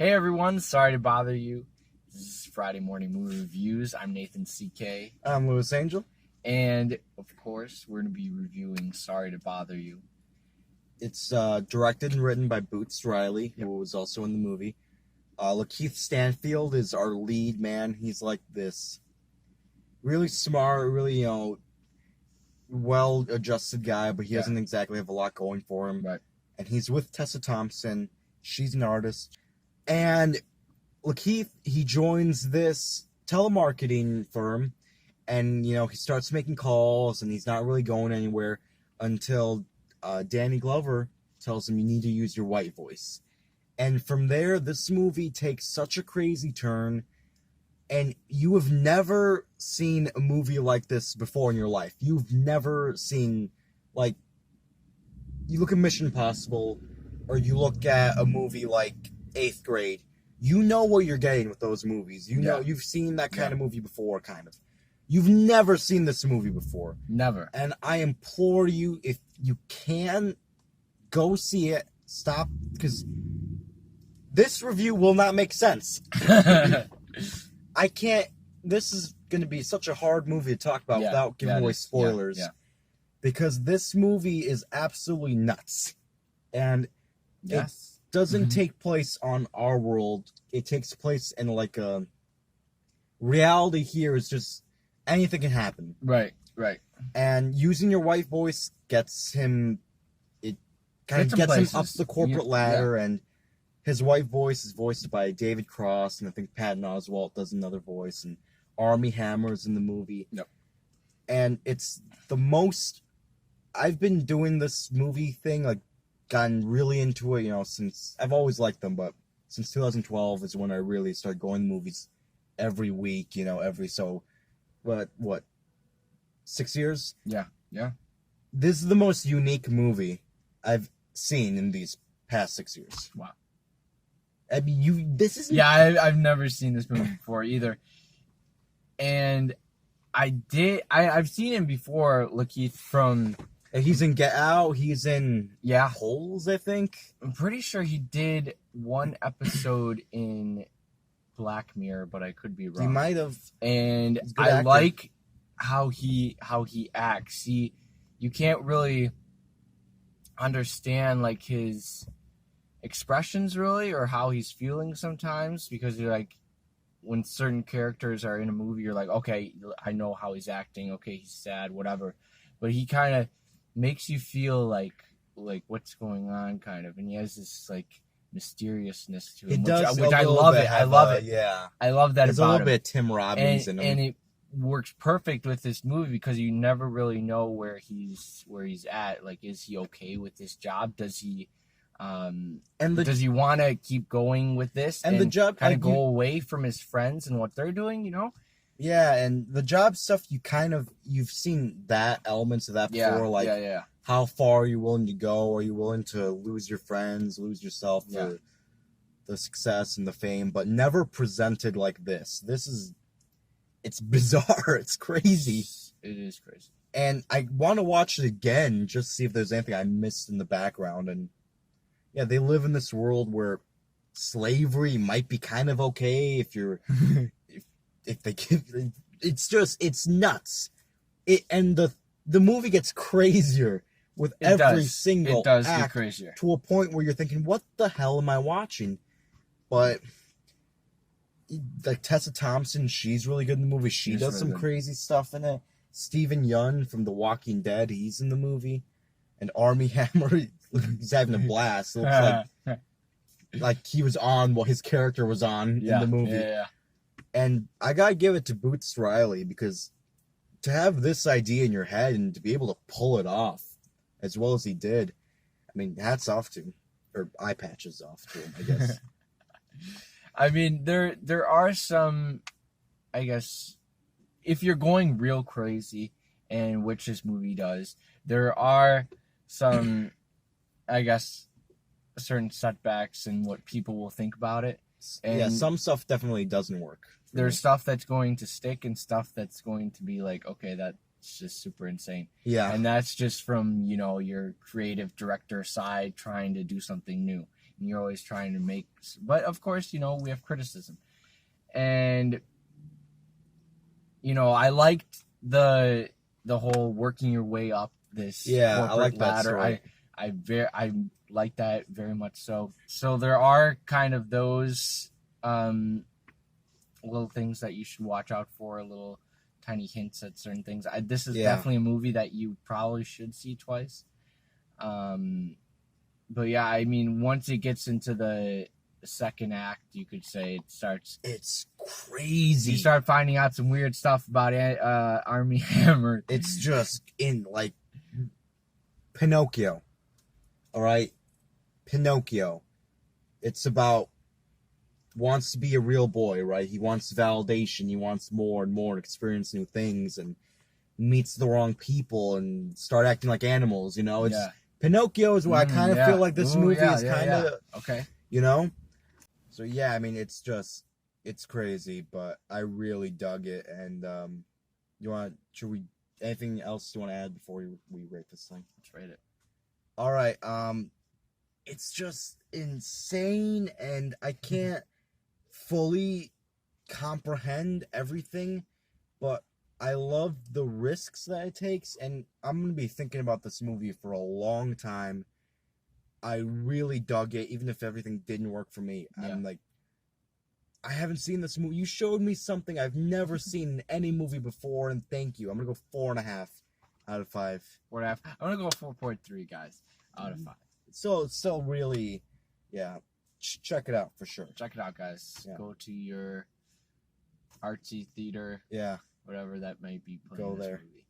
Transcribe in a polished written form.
Hey everyone, sorry to bother you. This is Friday Morning Movie Reviews. I'm Nathan CK. I'm Louis Angel. And, of course, we're going to be reviewing Sorry to Bother You. It's directed and written by Boots Riley, who was also in the movie. Lakeith Stanfield is our lead man. He's like this really smart, really, well-adjusted guy, but he doesn't exactly have a lot going for him. Right. And he's with Tessa Thompson. She's an artist. And Lakeith, he joins this telemarketing firm, and, he starts making calls, and he's not really going anywhere until Danny Glover tells him you need to use your white voice. And from there, this movie takes such a crazy turn, and you have never seen a movie like this before in your life. You've never seen, you look at Mission Impossible, or you look at a movie like 8th Grade, you know what you're getting with those movies. You know, you've seen that kind of movie before, kind of. You've never seen this movie before. Never. And I implore you, if you can, go see it. Stop, because this review will not make sense. I can't. This is going to be such a hard movie to talk about without giving away spoilers. Because this movie is absolutely nuts. And it doesn't take place on our world. It takes place in a reality here is just anything can happen. Right. And using your white voice gets him. It kind of gets him up the corporate ladder, and his white voice is voiced by David Cross, and I think Patton Oswalt does another voice, and Armie Hammer's in the movie. Yep. And it's the most. I've been doing this movie thing, gotten really into it, since I've always liked them, but since 2012 is when I really started going to movies every week, what, 6 years? Yeah. This is the most unique movie I've seen in these past 6 years. Wow. I mean, this is... Yeah, I've never seen this movie before either. And I've seen him before, Lakeith, from... He's in Get Out. He's in Holes, I think. I'm pretty sure he did one episode in Black Mirror, but I could be wrong. He might have. And I like how he acts. You can't really understand his expressions really, or how he's feeling sometimes, because you're when certain characters are in a movie, you're like, okay, I know how he's acting. Okay, he's sad, whatever. But he kind of makes you feel like what's going on, kind of, and he has this mysteriousness to him, which I love it. I love it. Yeah, I love that. There's about a little him. bit of Tim Robbins in him, and it works perfect with this movie because you never really know where he's at. Is he okay with this job? Does he does he want to keep going with this and the job kind of go away from his friends and what they're doing? Yeah, and the job stuff, you've seen that, elements of that before, how far are you willing to go? Are you willing to lose your friends, lose yourself for the success and the fame, but never presented like this. It's bizarre, it's crazy. It is crazy. And I want to watch it again, just to see if there's anything I missed in the background, and they live in this world where slavery might be kind of okay if you're... If they give, it's nuts. And the movie gets crazier with every single act, get crazier to a point where you're thinking, what the hell am I watching? But Tessa Thompson, she's really good in the movie. She does some crazy stuff in it. Stephen Yeun from The Walking Dead, he's in the movie. And Armie Hammer, he's having a blast. It looks like he was on what his character was on in the movie. Yeah. And I gotta give it to Boots Riley, because to have this idea in your head and to be able to pull it off as well as he did, I mean, hats off to him. Or eye patches off to him, I guess. I mean, there are some, I guess, if you're going real crazy, and which this movie does, there are some, I guess, certain setbacks in what people will think about it. And some stuff definitely doesn't work. There's stuff that's going to stick and stuff that's going to be okay, that's just super insane. Yeah. And that's just from, your creative director side trying to do something new. and you're always trying to make. But of course, we have criticism, and I liked the whole working your way up this I like that ladder. story. I like that very much so. So there are kind of those little things that you should watch out for, little tiny hints at certain things. This is definitely a movie that you probably should see twice. But yeah, I mean, once it gets into the second act, you could say it's crazy. You start finding out some weird stuff about Armie Hammer. It's just in like Pinocchio. All right, Pinocchio. It's about wants to be a real boy, right? He wants validation. He wants more and more, experience new things, and meets the wrong people and start acting like animals. It's Pinocchio is what I kind of feel like this movie is kind of okay. So yeah, I mean, it's crazy, but I really dug it. And anything else you want to add before we rate this thing? Let's rate it. All right. It's just insane, and I can't fully comprehend everything, but I love the risks that it takes, and I'm going to be thinking about this movie for a long time. I really dug it, even if everything didn't work for me. Yeah. I'm like, I haven't seen this movie. You showed me something I've never seen in any movie before, and thank you. I'm going to go 4.5 out of 5. 4.5. I'm going to go 4.3, guys, out of 5. So it's still really, yeah. Check it out for sure. Check it out, guys. Yeah. Go to your artsy theater. Yeah. Whatever that might be playing. Go there. Movie.